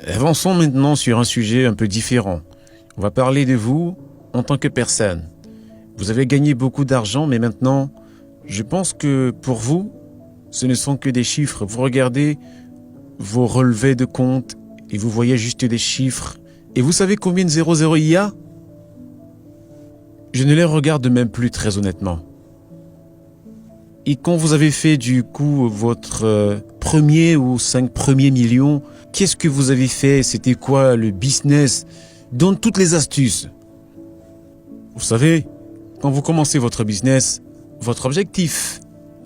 Avançons maintenant sur un sujet un peu différent. On va parler de vous en tant que personne. Vous avez gagné beaucoup d'argent, mais maintenant, je pense que pour vous, ce ne sont que des chiffres. Vous regardez vos relevés de compte et vous voyez juste des chiffres. Et vous savez combien de 00 il y a? Je ne les regarde même plus très honnêtement. Et quand vous avez fait du coup votre premier ou 5 premiers millions, qu'est-ce que vous avez fait? C'était quoi le business? Donne toutes les astuces. Vous savez, quand vous commencez votre business, votre objectif,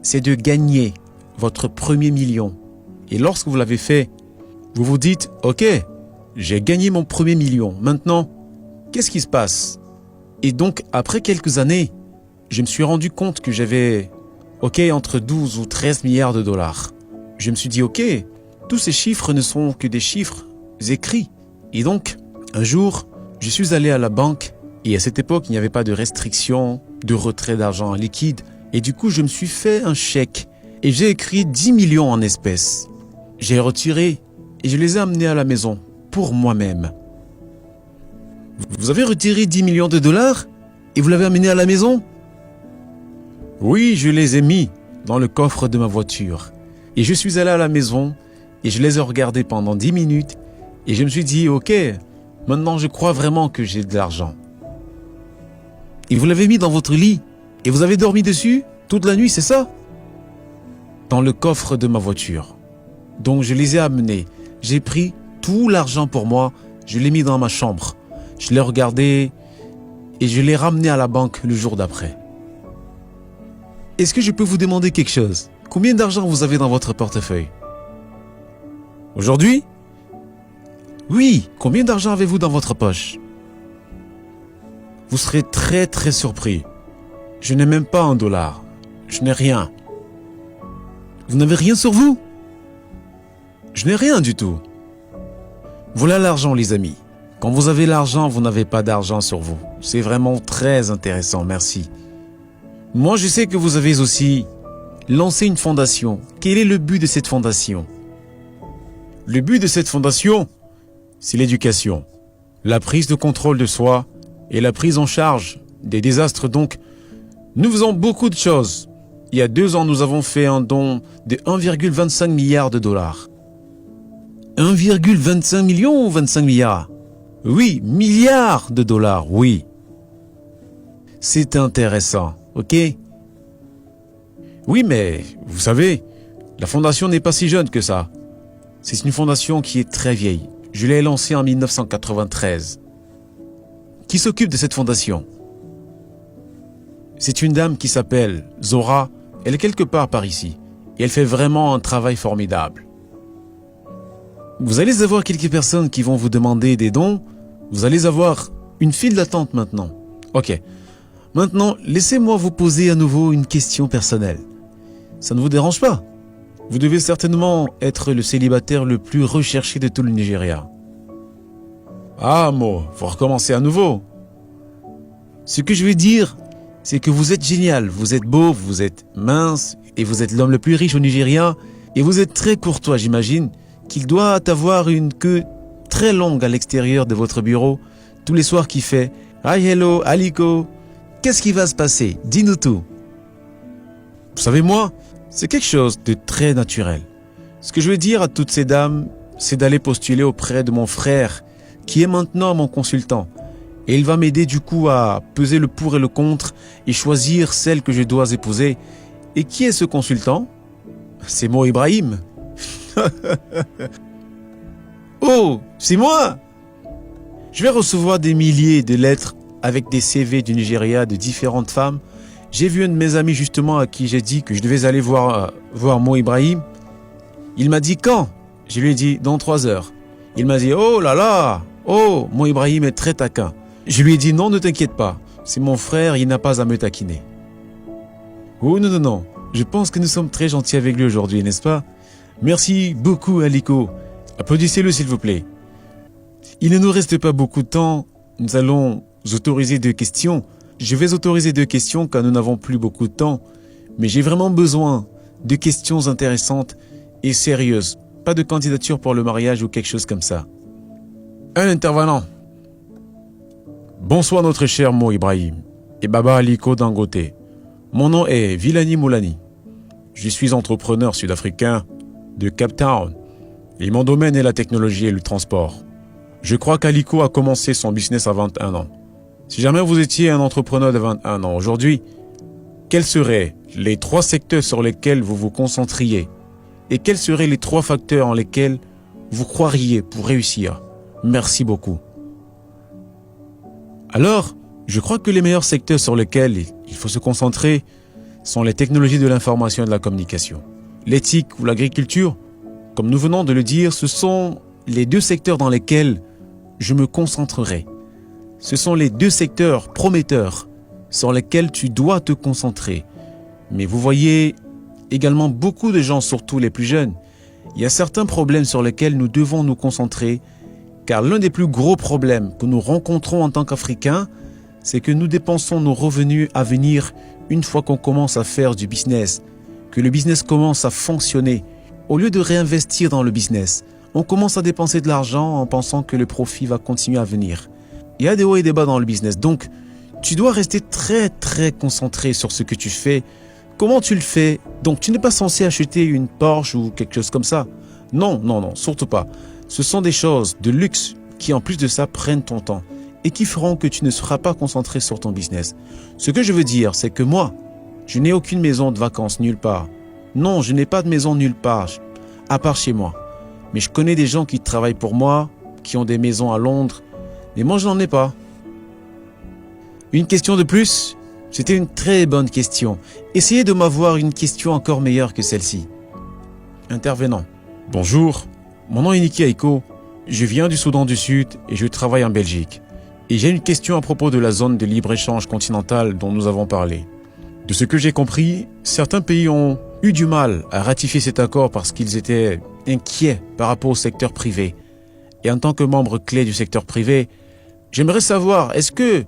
c'est de gagner votre premier million. Et lorsque vous l'avez fait, vous vous dites, ok, j'ai gagné mon premier million. Maintenant, qu'est-ce qui se passe? Et donc, après quelques années, je me suis rendu compte que j'avais, entre 12 ou 13 milliards de dollars. Je me suis dit, tous ces chiffres ne sont que des chiffres écrits. Et donc, un jour, je suis allé à la banque et à cette époque, il n'y avait pas de restriction de retrait d'argent liquide. Et du coup, je me suis fait un chèque et j'ai écrit 10 millions en espèces. J'ai retiré et je les ai amenés à la maison pour moi-même. Vous avez retiré 10 millions de dollars et vous l'avez amené à la maison? Oui, je les ai mis dans le coffre de ma voiture. Et je suis allé à la maison et je les ai regardés pendant 10 minutes et je me suis dit, maintenant je crois vraiment que j'ai de l'argent. Et vous l'avez mis dans votre lit et vous avez dormi dessus toute la nuit, c'est ça? Dans le coffre de ma voiture. Donc je les ai amenés. J'ai pris tout l'argent pour moi, je l'ai mis dans ma chambre. Je l'ai regardé et je l'ai ramené à la banque le jour d'après. Est-ce que je peux vous demander quelque chose? Combien d'argent vous avez dans votre portefeuille? Aujourd'hui? Oui, combien d'argent avez-vous dans votre poche? Vous serez très très surpris. Je n'ai même pas $1. Je n'ai rien. Vous n'avez rien sur vous? Je n'ai rien du tout. Voilà l'argent, les amis. Quand vous avez l'argent, vous n'avez pas d'argent sur vous. C'est vraiment très intéressant, merci. Moi, je sais que vous avez aussi lancé une fondation. Quel est le but de cette fondation? Le but de cette fondation, c'est l'éducation, la prise de contrôle de soi et la prise en charge des désastres. Donc, nous faisons beaucoup de choses. Il y a 2 ans, nous avons fait un don de 1,25 milliard de dollars. 1,25 million ou 25 milliards? Oui, milliards de dollars, oui. C'est intéressant, ok? Oui, mais vous savez, la fondation n'est pas si jeune que ça. C'est une fondation qui est très vieille. Je l'ai lancée en 1993. Qui s'occupe de cette fondation? C'est une dame qui s'appelle Zora. Elle est quelque part par ici. Et elle fait vraiment un travail formidable. Vous allez avoir quelques personnes qui vont vous demander des dons. Vous allez avoir une file d'attente maintenant. Ok. Maintenant, laissez-moi vous poser à nouveau une question personnelle. Ça ne vous dérange pas? Vous devez certainement être le célibataire le plus recherché de tout le Nigeria. Ah, Mo, faut recommencer à nouveau. Ce que je veux dire, c'est que vous êtes génial. Vous êtes beau, vous êtes mince, et vous êtes l'homme le plus riche au Nigeria. Et vous êtes très courtois, j'imagine, qu'il doit avoir une queue très longue à l'extérieur de votre bureau, tous les soirs qui fait « Hi, hello, Aliko ». Qu'est-ce qui va se passer? Dis-nous tout. Vous savez, moi, c'est quelque chose de très naturel. Ce que je veux dire à toutes ces dames, c'est d'aller postuler auprès de mon frère, qui est maintenant mon consultant. Et il va m'aider du coup à peser le pour et le contre et choisir celle que je dois épouser. Et qui est ce consultant? C'est Mo Ibrahim. Oh, c'est moi! Je vais recevoir des milliers de lettres avec des CV du Nigeria de différentes femmes. J'ai vu un de mes amis justement à qui j'ai dit que je devais aller voir Mo Ibrahim. Il m'a dit quand? Je lui ai dit dans 3 heures. Il m'a dit oh là là, oh Mo Ibrahim est très taquin. Je lui ai dit non, ne t'inquiète pas, c'est mon frère, il n'a pas à me taquiner. Oh non, non, non, je pense que nous sommes très gentils avec lui aujourd'hui, n'est-ce pas? Merci beaucoup Aliko. Applaudissez-le s'il vous plaît. Il ne nous reste pas beaucoup de temps, nous allons autoriser 2 questions. Je vais autoriser 2 questions car nous n'avons plus beaucoup de temps. Mais j'ai vraiment besoin de questions intéressantes et sérieuses. Pas de candidature pour le mariage ou quelque chose comme ça. Un intervenant. Bonsoir notre cher Mo Ibrahim et Baba Aliko Dangote. Mon nom est Villani Moulani. Je suis entrepreneur sud-africain de Cape Town et mon domaine est la technologie et le transport. Je crois qu'Aliko a commencé son business à 21 ans. Si jamais vous étiez un entrepreneur de 21 ans aujourd'hui, quels seraient les 3 secteurs sur lesquels vous vous concentriez et quels seraient les 3 facteurs en lesquels vous croiriez pour réussir? Merci beaucoup. Alors, je crois que les meilleurs secteurs sur lesquels il faut se concentrer sont les technologies de l'information et de la communication. L'éthique ou l'agriculture, comme nous venons de le dire, ce sont les 2 secteurs dans lesquels je me concentrerai. Ce sont les 2 secteurs prometteurs sur lesquels tu dois te concentrer. Mais vous voyez également beaucoup de gens, surtout les plus jeunes, il y a certains problèmes sur lesquels nous devons nous concentrer, car l'un des plus gros problèmes que nous rencontrons en tant qu'Africains, c'est que nous dépensons nos revenus à venir une fois qu'on commence à faire du business, que le business commence à fonctionner. Au lieu de réinvestir dans le business, on commence à dépenser de l'argent en pensant que le profit va continuer à venir. Il y a des hauts et des bas dans le business, donc tu dois rester très concentré sur ce que tu fais. Comment tu le fais? Donc tu n'es pas censé acheter une Porsche ou quelque chose comme ça. Non, surtout pas. Ce sont des choses de luxe qui en plus de ça prennent ton temps et qui feront que tu ne seras pas concentré sur ton business. Ce que je veux dire, c'est que moi, je n'ai aucune maison de vacances nulle part. Non, je n'ai pas de maison nulle part, à part chez moi. Mais je connais des gens qui travaillent pour moi, qui ont des maisons à Londres, mais moi je n'en ai pas. Une question de plus? C'était une très bonne question. Essayez de m'avoir une question encore meilleure que celle-ci. Intervenant. Bonjour, mon nom est Niki Aiko. Je viens du Soudan du Sud et je travaille en Belgique. Et j'ai une question à propos de la zone de libre-échange continentale dont nous avons parlé. De ce que j'ai compris, certains pays ont eu du mal à ratifier cet accord parce qu'ils étaient inquiets par rapport au secteur privé. Et en tant que membre clé du secteur privé, j'aimerais savoir, est-ce que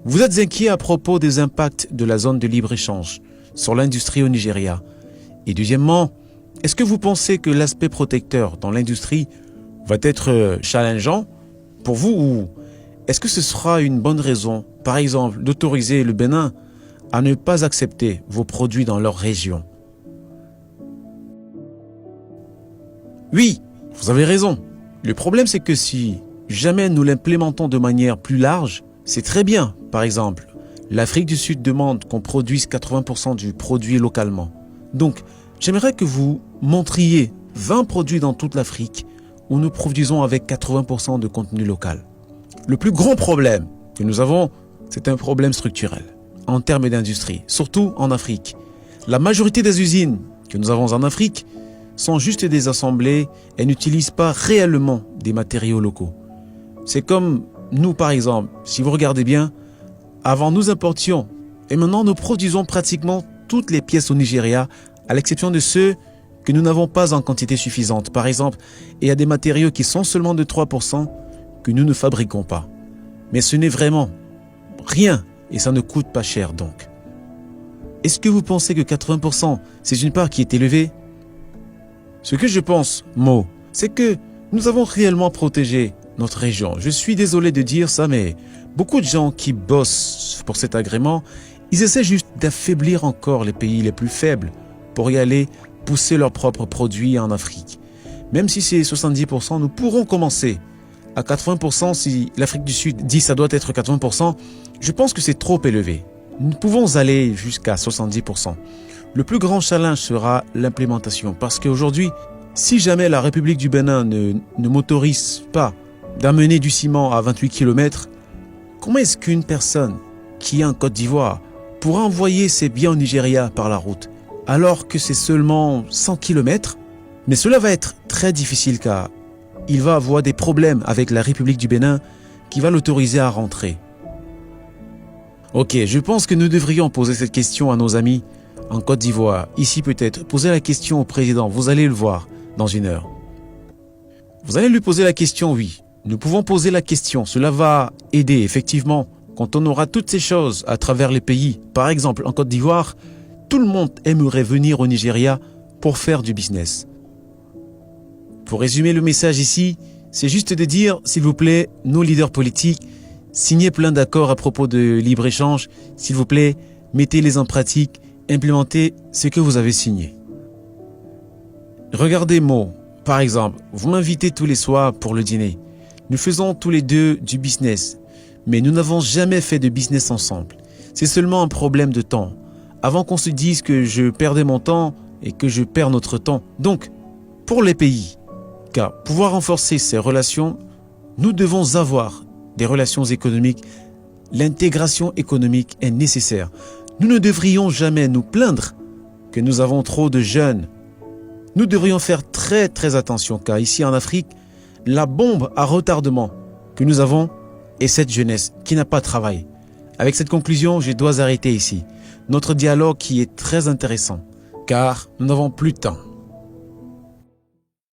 vous êtes inquiet à propos des impacts de la zone de libre-échange sur l'industrie au Nigeria? Et deuxièmement, est-ce que vous pensez que l'aspect protecteur dans l'industrie va être challengeant pour vous ou est-ce que ce sera une bonne raison, par exemple, d'autoriser le Bénin à ne pas accepter vos produits dans leur région? Oui, vous avez raison. Le problème, c'est que si jamais nous l'implémentons de manière plus large, c'est très bien. Par exemple, l'Afrique du Sud demande qu'on produise 80% du produit localement. Donc, j'aimerais que vous montriez 20 produits dans toute l'Afrique où nous produisons avec 80% de contenu local. Le plus grand problème que nous avons, c'est un problème structurel en termes d'industrie, surtout en Afrique. La majorité des usines que nous avons en Afrique sont juste des assemblées et n'utilisent pas réellement des matériaux locaux. C'est comme nous par exemple, si vous regardez bien, avant nous importions et maintenant nous produisons pratiquement toutes les pièces au Nigeria à l'exception de ceux que nous n'avons pas en quantité suffisante. Par exemple, il y a des matériaux qui sont seulement de 3% que nous ne fabriquons pas. Mais ce n'est vraiment rien et ça ne coûte pas cher donc. Est-ce que vous pensez que 80% c'est une part qui est élevée? Ce que je pense, Mo, c'est que nous avons réellement protégé notre région. Je suis désolé de dire ça, mais beaucoup de gens qui bossent pour cet agrément, ils essaient juste d'affaiblir encore les pays les plus faibles pour y aller pousser leurs propres produits en Afrique. Même si c'est 70%, nous pourrons commencer à 80%. Si l'Afrique du Sud dit ça doit être 80%, je pense que c'est trop élevé. Nous pouvons aller jusqu'à 70%. Le plus grand challenge sera l'implémentation parce qu'aujourd'hui, si jamais la République du Bénin ne m'autorise pas d'amener du ciment à 28 km, comment est-ce qu'une personne qui est en Côte d'Ivoire pourra envoyer ses biens au Nigeria par la route alors que c'est seulement 100 km? Mais cela va être très difficile car il va avoir des problèmes avec la République du Bénin qui va l'autoriser à rentrer. Ok, je pense que nous devrions poser cette question à nos amis en Côte d'Ivoire. Ici peut-être, poser la question au président, vous allez le voir dans une heure. Vous allez lui poser la question, oui. Nous pouvons poser la question, cela va aider effectivement quand on aura toutes ces choses à travers les pays. Par exemple, en Côte d'Ivoire, tout le monde aimerait venir au Nigeria pour faire du business. Pour résumer le message ici, c'est juste de dire, s'il vous plaît, nos leaders politiques, signez plein d'accords à propos de libre-échange, s'il vous plaît, mettez-les en pratique, implémentez ce que vous avez signé. Regardez Mo, par exemple, vous m'invitez tous les soirs pour le dîner. Nous faisons tous les deux du business, mais nous n'avons jamais fait de business ensemble. C'est seulement un problème de temps. Avant qu'on se dise que je perdais mon temps et que je perds notre temps. Donc, pour les pays, car pouvoir renforcer ces relations, nous devons avoir des relations économiques. L'intégration économique est nécessaire. Nous ne devrions jamais nous plaindre que nous avons trop de jeunes. Nous devrions faire très attention, car ici en Afrique, la bombe à retardement que nous avons est cette jeunesse qui n'a pas travaillé. Avec cette conclusion, je dois arrêter ici notre dialogue qui est très intéressant, car nous n'avons plus de temps.